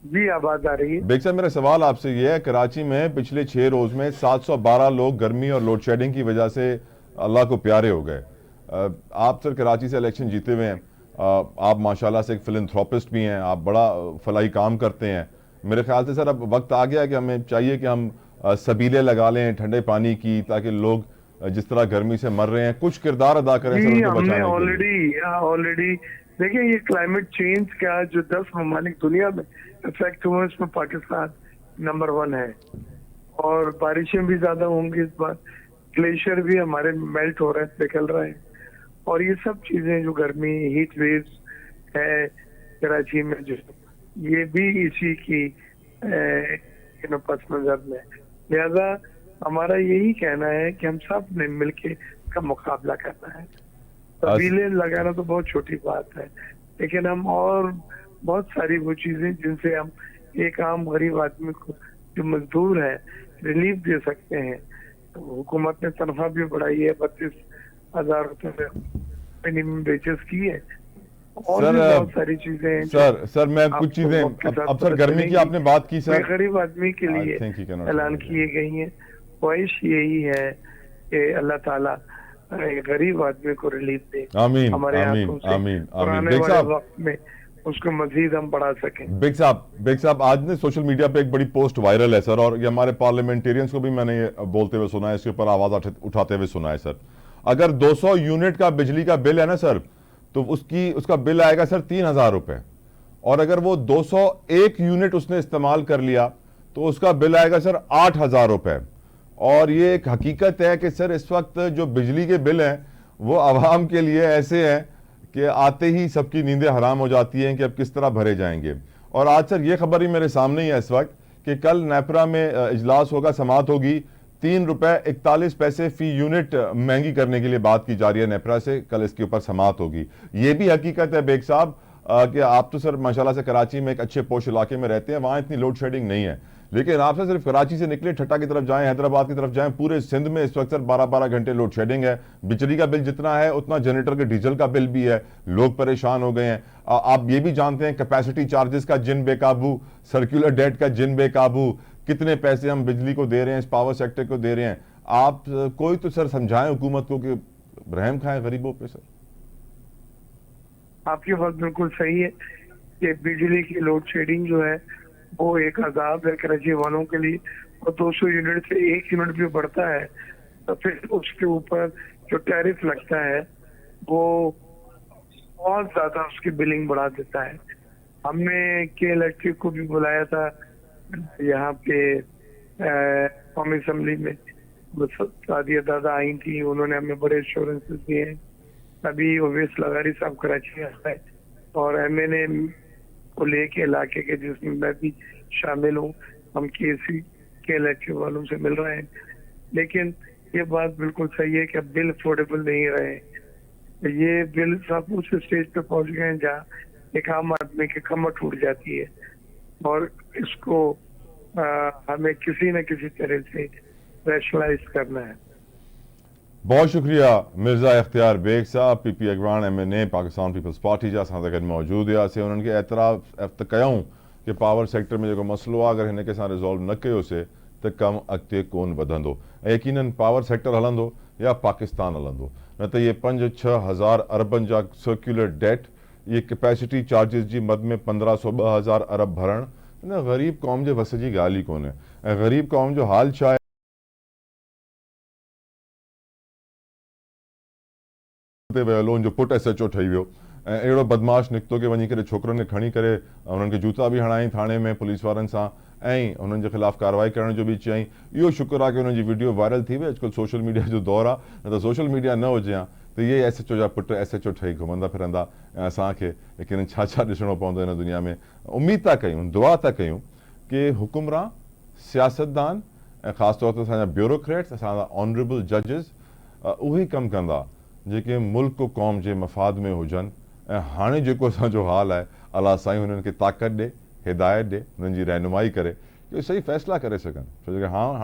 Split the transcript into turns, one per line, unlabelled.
जी आवाज आ रही है।
बेग साहब, मेरा सवाल आपसे ये है, कराची में पिछले 6 रोज में 712 लोग गर्मी और लोड शेडिंग की वजह से अल्लाह को प्यारे हो गए। आप सर कराची से इलेक्शन जीते हुए हैं। आप माशाल्लाह से एक फिलंथ्रोपिस्ट भी हैं, आप बड़ा फलाही काम करते हैं। मेरे ख्याल से सर अब वक्त आ गया कि हमें चाहिए कि हम सबीले लगा लें ठंडे पानी की, ताकि लोग जिस तरह गर्मी से मर रहे हैं कुछ किरदार अदा करें सर
जी
उनको
हमने
बचाने के लिए।
ऑलरेडी ऑलरेडी देखिए, ये क्लाइमेट चेंज का जो 10 ममालिक दुनिया में इफेक्ट हुआ है, इसमें पाकिस्तान नंबर 1 है। और बारिशें भी ज्यादा होंगी इस बार। ग्लेशियर भी हमारे मेल्ट हो रहे हैं, पिघल रहे हैं। और ये सब चीजें जो गर्मी, हीट वेव्स है कराची में, जो ये भी इसी की पस नजर में। लिहाजा हमारा यही कहना है कि हम सब ने मिलके का मुकाबला करना है।
अस,
तबीलें लगाना तो बहुत छोटी बात है, लेकिन हम और बहुत सारी वो चीजें जिनसे हम एक आम गरीब आदमी को, जो मजदूर है, रिलीफ दे सकते हैं। तो हुकूमत ने तनख्वाह भी बढ़ाई है, 32,000 रुपये मिनिमम वेजेस की है। और
सर
भी बहुत सारी चीजें हैं जो
सर सर मैं कुछ
आपको
चीजें,
वक्त के साथ
अब सर
पता
गर्मी की
चलेंगी।
आपने बात की
वे
सर।
गरीब आदमी के
आई
लिए
थिंक ही कैन नॉट
ऐलान
हियर मी।
किए गई हैं। ख्वाहिश यही है कि अल्लाह ताला गरीब आदमी को रिलीफ दे
आमीन
हमारे
आमीन
हाथों से,
आमीन
और
आमीन।
आने
बेग
वाले
साहब,
वक्त में उसको मजीद हम बढ़ा सकें।
बेग साहब आज ने सोशल मीडिया पे एक बड़ी पोस्ट वायरल है सर, और ये हमारे पार्लियामेंटेरियंस को भी मैंने ये बोलते हुए सुना है, इसके ऊपर आवाज उठाते हुए सुना है सर। अगर 200 यूनिट का बिजली का बिल है ना सर, तो उसका बिल आएगा सर 3,000 रुपए। और अगर वो 201 यूनिट उसने इस्तेमाल कर लिया तो उसका बिल आएगा सर 8,000 रुपए। और ये एक हकीकत है कि सर इस वक्त जो बिजली के बिल हैं वो आवाम के लिए ऐसे हैं कि आते ही सबकी नींदें हराम हो जाती हैं कि अब किस तरह भरे जाएंगे। और आज सर ये खबर ही मेरे सामने ही है इस वक्त कि कल नेपरा में इजलास होगा, समात होगी। 3 रुपए 41 पैसे फी यूनिट महंगी करने के लिए बात की जा रही है नेपरा से, कल इसके ऊपर समात होगी। ये भी हकीकत है बेग साहब कि आप तो सर माशाल्लाह से कराची में एक अच्छे पोश इलाके में रहते हैं, वहां इतनी लोड शेडिंग नहीं है। लेकिन आप सर सिर्फ कराची से निकले, ठट्टा की तरफ जाएं, हैदराबाद की तरफ जाएं, पूरे सिंध में इस वक्त सर 12-12 घंटे लोड शेडिंग है। बिजली का बिल जितना है उतना जनरेटर के डीजल का बिल भी है। लोग परेशान हो गए हैं। आप ये भी जानते हैं कैपेसिटी चार्जेस का जिन बेकाबू, सर्कुलर डेट का जिन बेकाबू, कितने पैसे हम बिजली को दे रहे हैं, इस पावर सेक्टर को दे रहे हैं। आप कोई तो सर समझाएं हुकूमत को कि रहम खाएं गरीबों पे सर।
आपकी बात बिल्कुल सही है कि बिजली की लोड शेडिंग जो है वो एक अजाब है कराची वालों के लिए। और 200 यूनिट से 1 यूनिट भी बढ़ता है तो फिर उसके ऊपर जो टैरिफ लगता है वो बहुत ज्यादा उसकी बिलिंग बढ़ा देता है। हमने के इलेक्ट्रिक को भी बुलाया था यहाँ पे कौमी असम्बली में। सादिया दादा आई थी, उन्होंने हमें बड़े एश्योरेंसेस दिए हैं। अभी ओवैस लगारी साहब कराची आता है, और एमएनए को लेके इलाके के, जिसमें मैं भी शामिल हूँ, हम केसी के इलेक्ट्रिक वालों से मिल रहे हैं। लेकिन ये बात बिल्कुल सही है कि अब बिल अफोर्डेबल नहीं रहे। ये बिल सब उस स्टेज पे पहुंच गए हैं जहाँ एक आम आदमी की कमर टूट जाती है। और इसको हमें किसी न किसी तरह से रैशनलाइज करना है।
बहुत शुक्रिया मिर्ज़ा इख्तियार बेग साहब, पीपी अगवान MNA पाकिस्तान पीपल्स पार्टी जा असां सां गॾु मौजूद हुआ से। उन्हनि खे एतिराफ़ कयूं कि पावर सेक्टर में जेको मसलो आहे अगर हिन खे असां रिज़ॉल्व न कयोसीं त कमु अॻिते कोन वधंदो। यकीनन पावर सेक्टर हलंदो या पाकिस्तान हलंदो, न त इहे 5-6 हज़ार अरबनि जा सर्कुलर डेट, ये कैपेसिटी चार्जिस जी मद में 1500-2000 अरब भरणु, हिन ग़रीब क़ौम जे वस जी ॻाल्हि ई कोन्हे। ऐं ग़रीब क़ौम जो हाल छा आहे ते वियल हुन जो पुटु SHO ठही वियो ऐं अहिड़ो बदमाश निकितो कि वञी करे छोकिरनि खे खणी करे उन्हनि खे जूता बि हणाई थाणे में पुलिस वारनि सां, ऐं उन्हनि जे ख़िलाफ़ कार्रवाई करण जो बि चयईं। इहो शुक्र आहे कि उन्हनि जी वीडियो वायरल थी वई। अॼुकल्ह सोशल मीडिया जो दौरु आहे, न त सोशल मीडिया न हुजे हा त इहे SHO जा पुट SHO ठही घुमंदा फिरंदा ऐं असांखे लेकिन छा छा ॾिसणो पवंदो हिन दुनिया में। उमेद था कयूं, दुआ था कयूं कि हुकुमरान, सियासतदान ऐं ख़ासि तौर ते असांजा ब्यूरोक्रेट्स, असांजा ऑनरेबल जजिस उहे ई कमु कंदा जेके मुल्क क़ौम जे मफ़ाद में हुजनि। ऐं हाणे जेको असांजो हाल आहे, अलाह साईं हुननि खे ताक़त ॾे, हिदायत ॾे, हुननि जी रहनुमाई करे कि सही फ़ैसिला करे सघनि। छो जो कि हाणे